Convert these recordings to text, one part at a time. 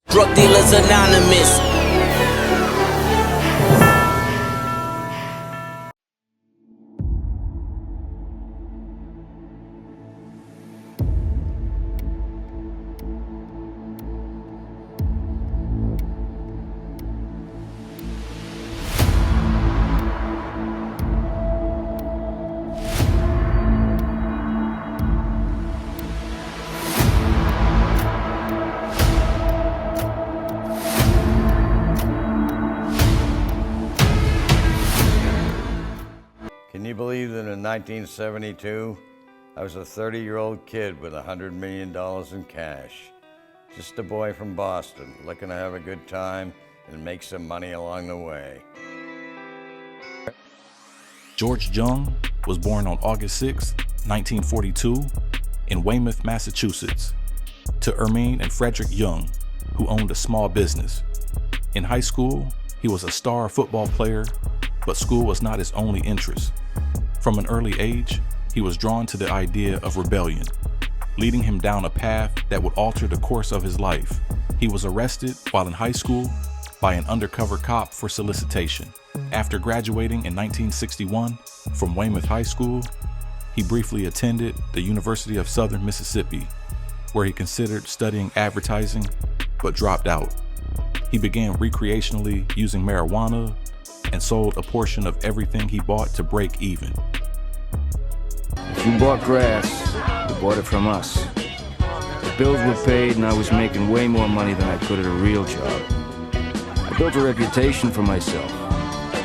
Drug Dealers Anonymous. Can you believe that in 1972, I was a 30-year-old kid with $100 million in cash? Just a boy from Boston, looking to have a good time and make some money along the way. George Jung was born on August 6, 1942, in Weymouth, Massachusetts, to Ermine and Frederick Jung, who owned a small business. In high school, he was a star football player, but school was not his only interest. From an early age, he was drawn to the idea of rebellion, leading him down a path that would alter the course of his life. He was arrested while in high school by an undercover cop for solicitation. After graduating in 1961 from Weymouth High School, he briefly attended the University of Southern Mississippi, where he considered studying advertising, but dropped out. He began recreationally using marijuana and sold a portion of everything he bought to break even. If you bought grass, you bought it from us. The bills were paid and I was making way more money than I could at a real job. I built a reputation for myself.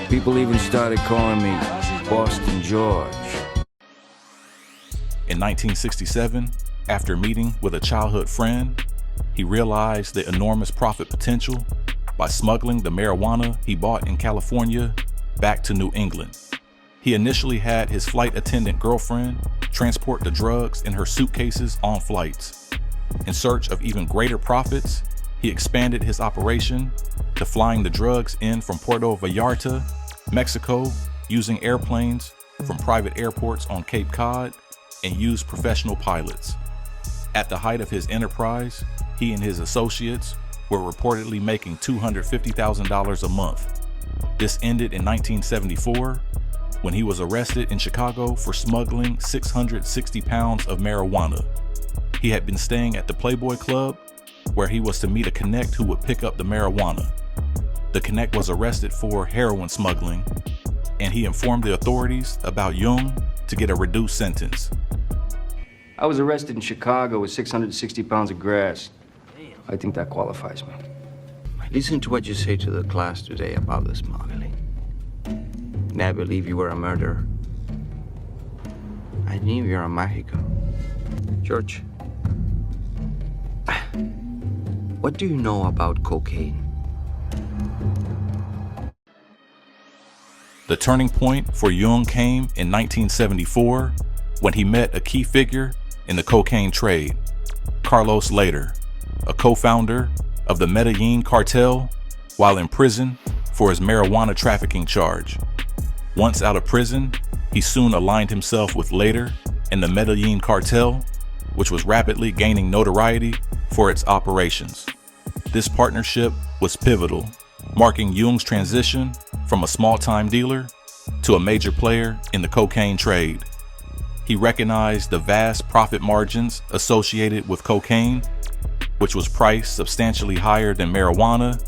People even started calling me Boston George. In 1967, after meeting with a childhood friend, he realized the enormous profit potential by smuggling the marijuana he bought in California back to New England. He initially had his flight attendant girlfriend transport the drugs in her suitcases on flights. In search of even greater profits, he expanded his operation to flying the drugs in from Puerto Vallarta, Mexico, using airplanes from private airports on Cape Cod, and used professional pilots. At the height of his enterprise, he and his associates were reportedly making $250,000 a month. This ended in 1974 when he was arrested in Chicago for smuggling 660 pounds of marijuana. He had been staying at the Playboy Club, where he was to meet a connect who would pick up the marijuana. The connect was arrested for heroin smuggling, and he informed the authorities about Jung to get a reduced sentence. I was arrested in Chicago with 660 pounds of grass. I think that qualifies me. Listen to what you say to the class today about the smuggling. And I believe you were a murderer. I knew you were in Mexico. George, what do you know about cocaine? The turning point for Jung came in 1974 when he met a key figure in the cocaine trade, Carlos Lehder, a co-founder of the Medellin Cartel, while in prison for his marijuana trafficking charge. Once out of prison, he soon aligned himself with Lehder and the Medellin Cartel, which was rapidly gaining notoriety for its operations. This partnership was pivotal, marking Jung's transition from a small-time dealer to a major player in the cocaine trade. He recognized the vast profit margins associated with cocaine, which was priced substantially higher than marijuana,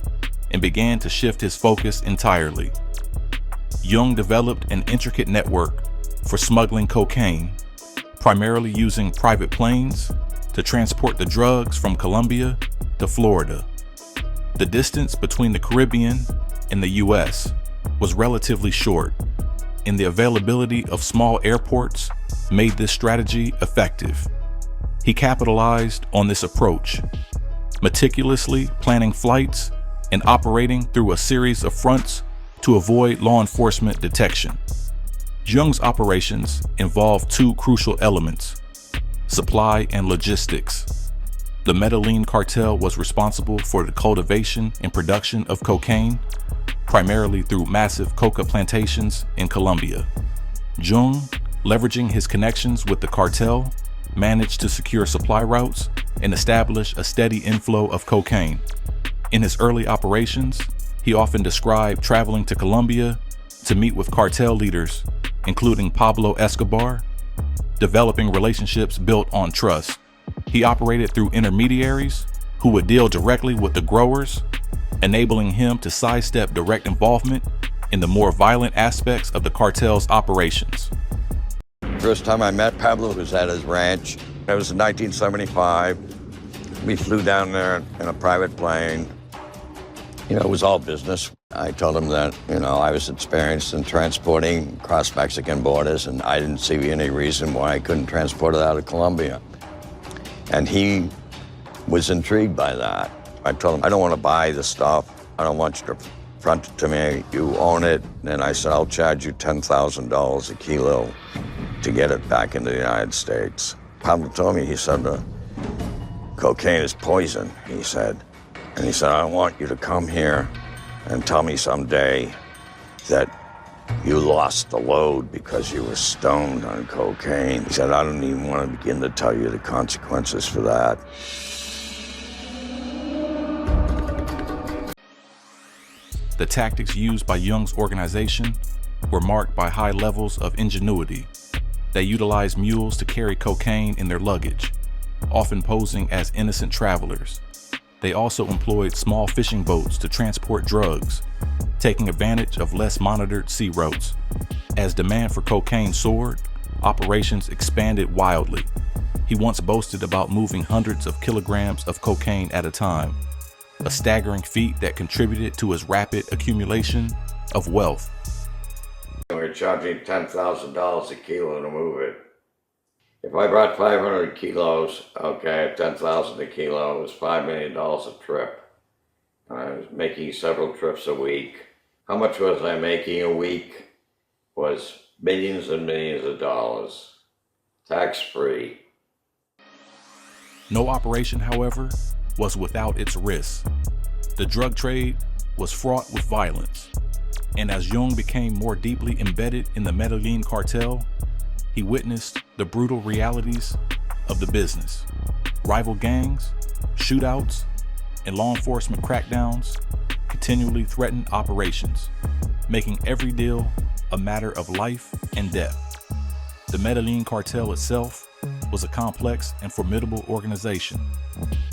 and began to shift his focus entirely. Jung developed an intricate network for smuggling cocaine, primarily using private planes to transport the drugs from Colombia to Florida. The distance between the Caribbean and the US was relatively short, and the availability of small airports made this strategy effective. He capitalized on this approach, meticulously planning flights and operating through a series of fronts to avoid law enforcement detection. Jung's operations involved two crucial elements: supply and logistics. The Medellin Cartel was responsible for the cultivation and production of cocaine, primarily through massive coca plantations in Colombia. Jung, leveraging his connections with the cartel, managed to secure supply routes and establish a steady inflow of cocaine. In his early operations, he often described traveling to Colombia to meet with cartel leaders, including Pablo Escobar, developing relationships built on trust. He operated through intermediaries who would deal directly with the growers, enabling him to sidestep direct involvement in the more violent aspects of the cartel's operations. First time I met Pablo was at his ranch. It was in 1975. We flew down there in a private plane. You know, it was all business. I told him that, I was experienced in transporting across Mexican borders, and I didn't see any reason why I couldn't transport it out of Colombia. And he was intrigued by that. I told him, I don't want to buy the stuff. I don't want you to front it to me. You own it. And I said, I'll charge you $10,000 a kilo to get it back into the United States. Pablo told me, he said, cocaine is poison, he said. And he said, I don't want you to come here and tell me someday that you lost the load because you were stoned on cocaine. He said, I don't even want to begin to tell you the consequences for that. The tactics used by Jung's organization were marked by high levels of ingenuity. They utilized mules to carry cocaine in their luggage, often posing as innocent travelers. They also employed small fishing boats to transport drugs, taking advantage of less monitored sea routes. As demand for cocaine soared, operations expanded wildly. He once boasted about moving hundreds of kilograms of cocaine at a time, a staggering feat that contributed to his rapid accumulation of wealth. We're charging $10,000 a kilo to move it. If I brought 500 kilos, okay, at $10,000 a kilo, it was $5 million a trip. I was making several trips a week. How much was I making a week? Was millions and millions of dollars, tax-free. No operation, however, was without its risks. The drug trade was fraught with violence, and as Jung became more deeply embedded in the Medellin Cartel, he witnessed the brutal realities of the business. Rival gangs, shootouts, and law enforcement crackdowns continually threatened operations, making every deal a matter of life and death. The Medellin Cartel itself was a complex and formidable organization,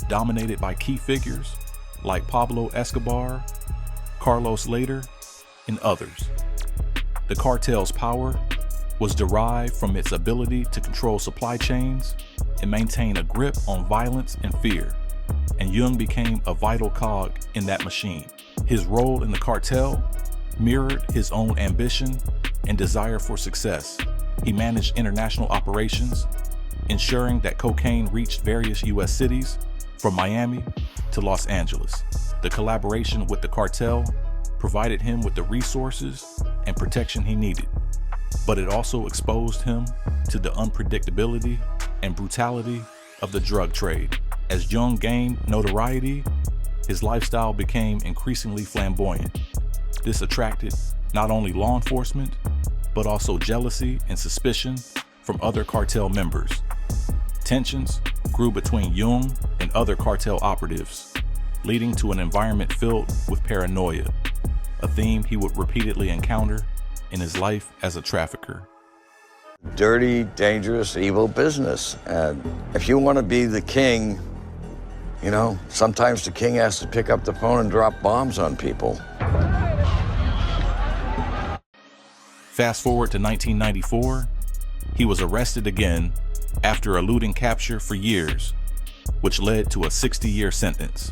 dominated by key figures like Pablo Escobar, Carlos Lehder, and others. The cartel's power was derived from its ability to control supply chains and maintain a grip on violence and fear, and Jung became a vital cog in that machine. His role in the cartel mirrored his own ambition and desire for success. He managed international operations, ensuring that cocaine reached various U.S. cities, from Miami to Los Angeles. The collaboration with the cartel provided him with the resources and protection he needed, but it also exposed him to the unpredictability and brutality of the drug trade. As Jung gained notoriety, his lifestyle became increasingly flamboyant. This attracted not only law enforcement, but also jealousy and suspicion from other cartel members. Tensions grew between Jung and other cartel operatives, leading to an environment filled with paranoia, a theme he would repeatedly encounter in his life as a trafficker. Dirty, dangerous, evil business. And if you want to be the king, sometimes the king has to pick up the phone and drop bombs on people. Fast forward to 1994, he was arrested again after eluding capture for years, which led to a 60-year sentence.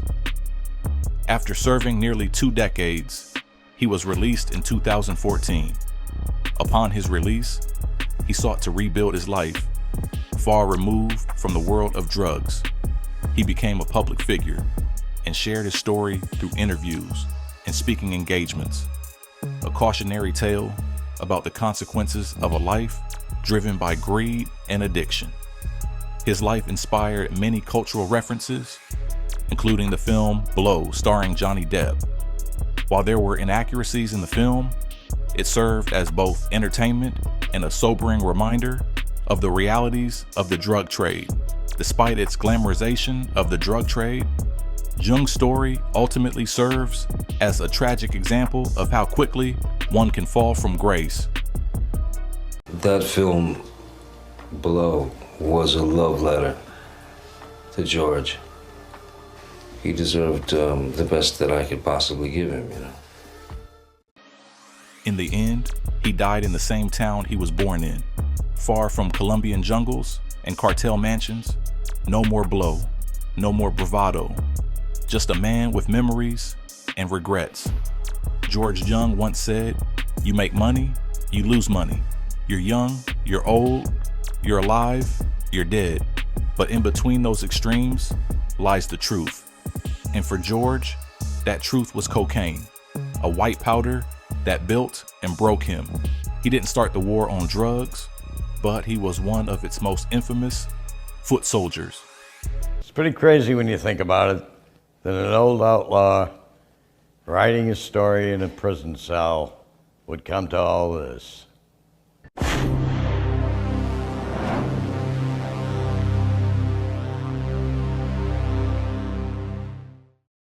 After serving nearly 2 decades, he was released in 2014. Upon his release, he sought to rebuild his life, far removed from the world of drugs. He became a public figure and shared his story through interviews and speaking engagements, a cautionary tale about the consequences of a life driven by greed and addiction. His life inspired many cultural references, including the film Blow, starring Johnny Depp. While there were inaccuracies in the film, it served as both entertainment and a sobering reminder of the realities of the drug trade. Despite its glamorization of the drug trade, Jung's story ultimately serves as a tragic example of how quickly one can fall from grace. That film, Blow, was a love letter to George. He deserved the best that I could possibly give him, you know. In the end, he died in the same town he was born in, far from Colombian jungles and cartel mansions. No more blow, no more bravado, just a man with memories and regrets. George Jung once said, "You make money, you lose money. You're young, you're old, you're alive, you're dead. But in between those extremes lies the truth." And for George, that truth was cocaine, a white powder that built and broke him. He didn't start the war on drugs, but he was one of its most infamous foot soldiers. It's pretty crazy when you think about it, that an old outlaw writing a story in a prison cell would come to all this.